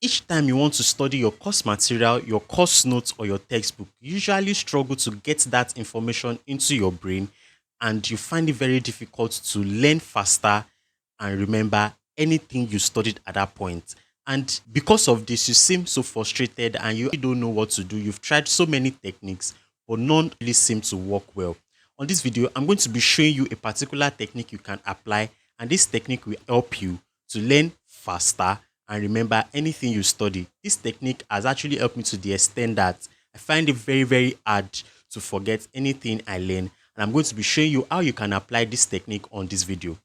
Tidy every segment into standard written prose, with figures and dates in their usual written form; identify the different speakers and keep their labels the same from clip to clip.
Speaker 1: Each time you want to study your course material, your course notes, or your textbook, you usually struggle to get that information into your brain and you find it very difficult to learn faster and remember anything you studied at that point. And because of this, you seem so frustrated and you don't know what to do. You've tried so many techniques, but none really seem to work well. On this video, I'm going to be showing you a particular technique you can apply, and this technique will help you to learn faster and remember anything you study. This technique has actually helped me to the extent that I find it very, very hard to forget anything I learn. And I'm going to be showing you how you can apply this technique on this video.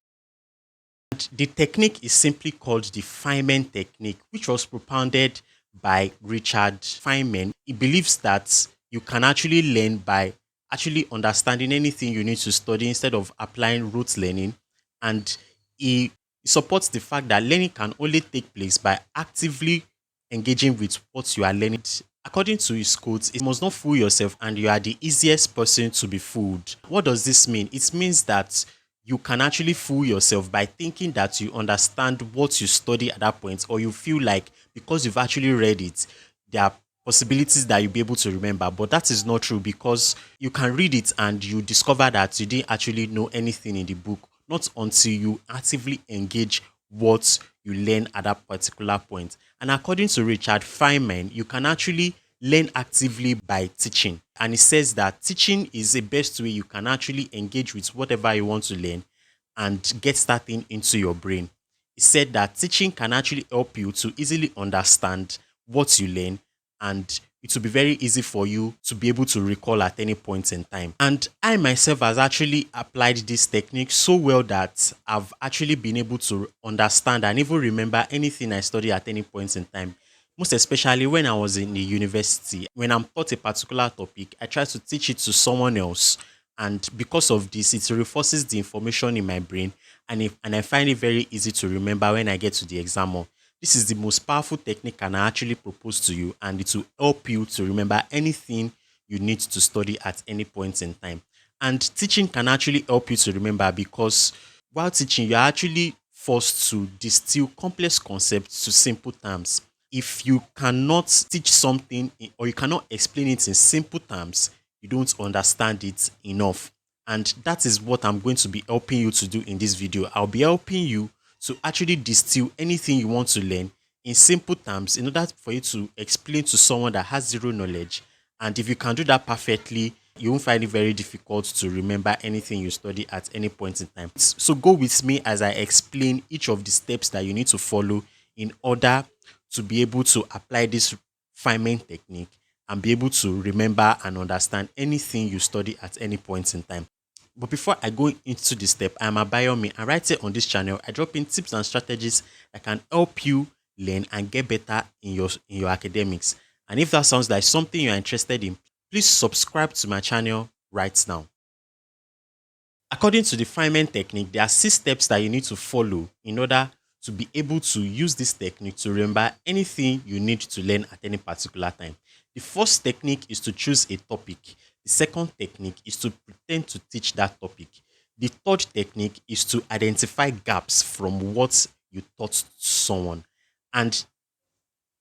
Speaker 1: And the technique is simply called the Feynman technique, which was propounded by Richard Feynman. He believes that you can actually learn by actually understanding anything you need to study instead of applying rote learning. And he supports the fact that learning can only take place by actively engaging with what you are learning. According to his quotes, it must not fool yourself and you are the easiest person to be fooled. What does this mean? It means that you can actually fool yourself by thinking that you understand what you study at that point, or you feel like because you've actually read it, there are possibilities that you'll be able to remember. But that is not true, because you can read it and you discover that you didn't actually know anything in the book, not until you actively engage what you learn at that particular point. And according to Richard Feynman, you can actually learn actively by teaching. And he says that teaching is the best way you can actually engage with whatever you want to learn and get that thing into your brain. He said that teaching can actually help you to easily understand what you learn, and it will be very easy for you to be able to recall at any point in time. And I myself has actually applied this technique so well that I've actually been able to understand and even remember anything I study at any point in time. Most especially when I was in the university, when I'm taught a particular topic, I try to teach it to someone else. And because of this, it reinforces the information in my brain, and I find it very easy to remember when I get to the exam hall. This is the most powerful technique I actually propose to you, and it will help you to remember anything you need to study at any point in time. And teaching can actually help you to remember, because while teaching, you're actually forced to distill complex concepts to simple terms. If you cannot teach something or you cannot explain it in simple terms, you don't understand it enough. And that is what I'm going to be helping you to do in this video. I'll be helping you to actually distill anything you want to learn in simple terms in order for you to explain to someone that has zero knowledge. And if you can do that perfectly, you won't find it very difficult to remember anything you study at any point in time. So go with me as I explain each of the steps that you need to follow in order to be able to apply this Feynman technique and be able to remember and understand anything you study at any point in time. But before I go into the step, I'm a Biomi, and right here on this channel, I drop in tips and strategies that can help you learn and get better in your academics. And if that sounds like something you're interested in, please subscribe to my channel right now. According to the Feynman technique, there are 6 steps that you need to follow in order to be able to use this technique to remember anything you need to learn at any particular time. The first technique is to choose a topic. The second technique is to pretend to teach that topic. The third technique is to identify gaps from what you taught someone. And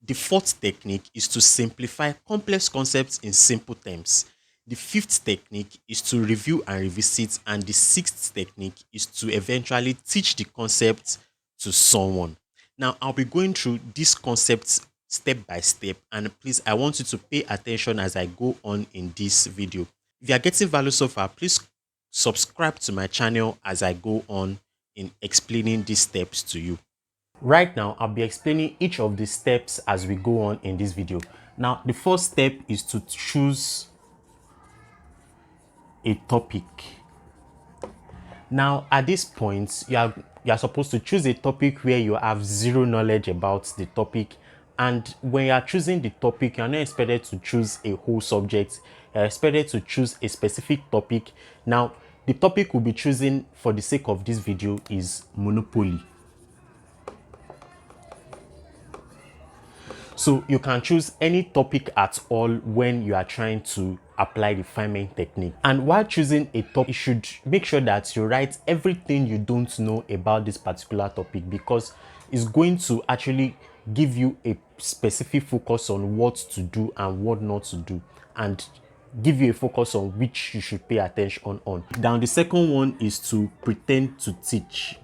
Speaker 1: the fourth technique is to simplify complex concepts in simple terms. The fifth technique is to review and revisit. And the sixth technique is to eventually teach the concept to someone. Now, I'll be going through these concepts step by step, and please, I want you to pay attention as I go on in this video. If you are getting value so far, please subscribe to my channel as I go on in explaining these steps to you. Right now, I'll be explaining each of the steps as we go on in this video. Now, the first step is to choose a topic. Now, at this point, you are supposed to choose a topic where you have zero knowledge about the topic. And when you are choosing the topic, you are not expected to choose a whole subject. You are expected to choose a specific topic. Now, the topic we'll be choosing for the sake of this video is monopoly. So you can choose any topic at all when you are trying to apply the Feynman technique. And while choosing a topic, you should make sure that you write everything you don't know about this particular topic, because it's going to actually give you a specific focus on what to do and what not to do, and give you a focus on which you should pay attention on. Now, the second one is to pretend to teach.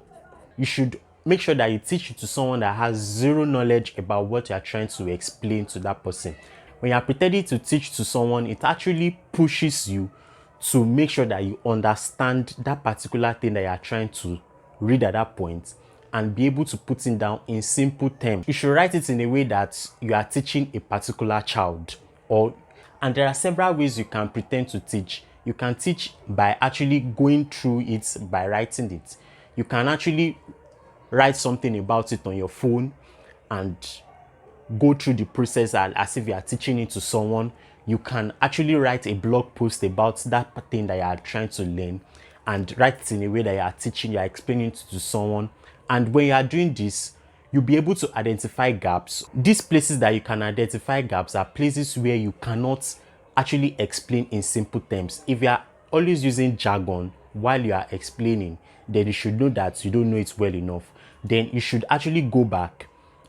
Speaker 1: You should make sure that you teach it to someone that has zero knowledge about what you're trying to explain to that person. When you're pretending to teach to someone, it actually pushes you to make sure that you understand that particular thing that you're trying to read at that point and be able to put it down in simple terms. You should write it in a way that you are teaching a particular child, and there are several ways you can pretend to teach. You can teach by actually going through it, by writing it. You can actually write something about it on your phone and go through the process as if you are teaching it to someone. You can actually write a blog post about that thing that you are trying to learn and write it in a way that you are teaching, you are explaining it to someone. And when you are doing this, you'll be able to identify gaps. These places that you can identify gaps are places where you cannot actually explain in simple terms. If you are always using jargon while you are explaining, then you should know that you don't know it well enough. Then you should actually go back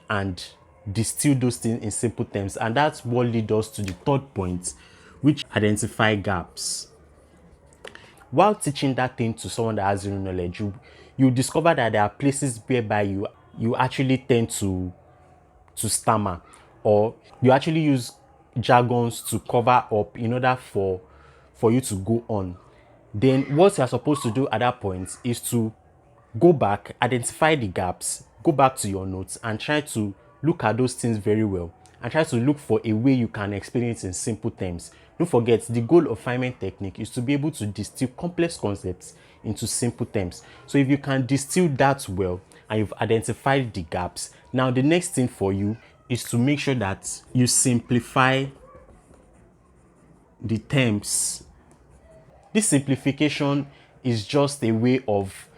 Speaker 1: and distill those things in simple terms. And that's what leads us to the third point, which identify gaps. While teaching that thing to someone that has zero knowledge, you discover that there are places whereby you actually tend to stammer, or you actually use jargons to cover up in order for you to go on. Then what you're supposed to do at that point is to go back, identify the gaps, go back to your notes and try to look at those things very well and try to look for a way you can explain it in simple terms. Don't forget, the goal of Feynman technique is to be able to distill complex concepts into simple terms. So if you can distill that well and you've identified the gaps, now the next thing for you is to make sure that you simplify the terms. This simplification is just a way of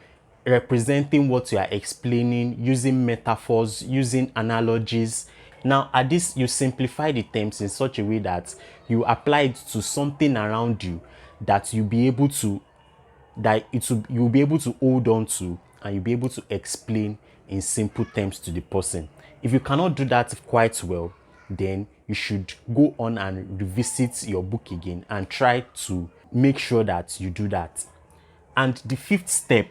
Speaker 1: representing what you are explaining using metaphors, using analogies. Now, at this, you simplify the terms in such a way that you apply it to something around you that you'll be able to you'll be able to hold on to, and you'll be able to explain in simple terms to the person. If you cannot do that quite well, then you should go on and revisit your book again and try to make sure that you do that. And the fifth step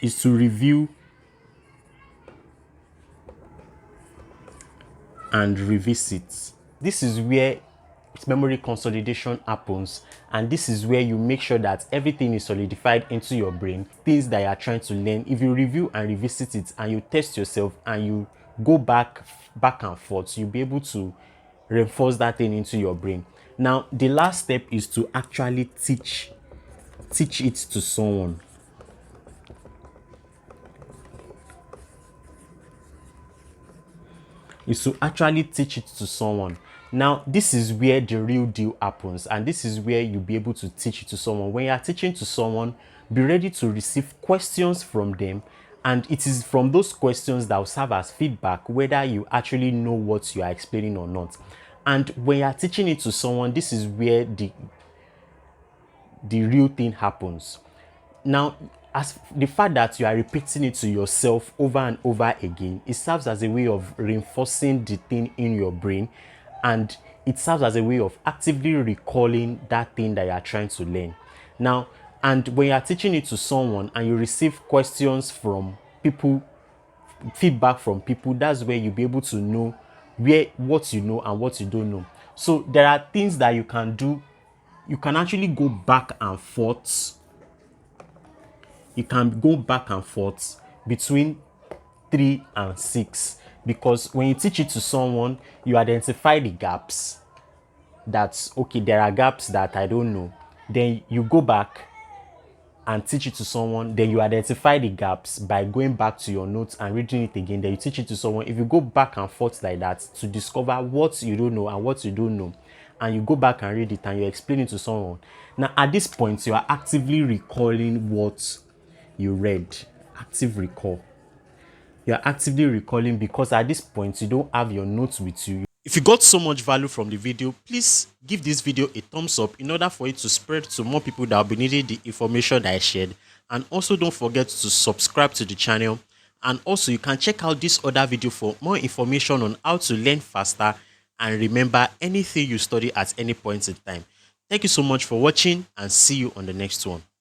Speaker 1: is to review and revisit. This is where memory consolidation happens, and this is where you make sure that everything is solidified into your brain, things that you are trying to learn. If you review and revisit it and you test yourself and you go back and forth, you'll be able to reinforce that thing into your brain. Now, the last step is to actually teach it to someone. Is to actually teach it to someone. Now, this is where the real deal happens, and this is where you'll be able to teach it to someone. When you are teaching to someone, be ready to receive questions from them, and it is from those questions that will serve as feedback whether you actually know what you are explaining or not. And when you are teaching it to someone, this is where the real thing happens. Now, as the fact that you are repeating it to yourself over and over again, it serves as a way of reinforcing the thing in your brain, and it serves as a way of actively recalling that thing that you are trying to learn. Now, and when you are teaching it to someone and you receive questions from people, feedback from people, that's where you'll be able to know what you know and what you don't know. So there are things that you can do. You can actually go back and forth. You can go back and forth between 3 and 6, because when you teach it to someone, you identify the gaps. That's okay, there are gaps that I don't know. Then you go back and teach it to someone. Then you identify the gaps by going back to your notes and reading it again. Then you teach it to someone. If you go back and forth like that to discover what you don't know and what you don't know, and you go back and read it and you explain it to someone, now at this point you are actively recalling what you read. Active recall. You are actively recalling, because at this point you don't have your notes with you. If you got so much value from the video, please give this video a thumbs up in order for it to spread to more people that will be needing the information that I shared. And also don't forget to subscribe to the channel And also you can check out this other video for more information on how to learn faster and remember anything you study at any point in time. Thank you so much for watching and see you on the next one.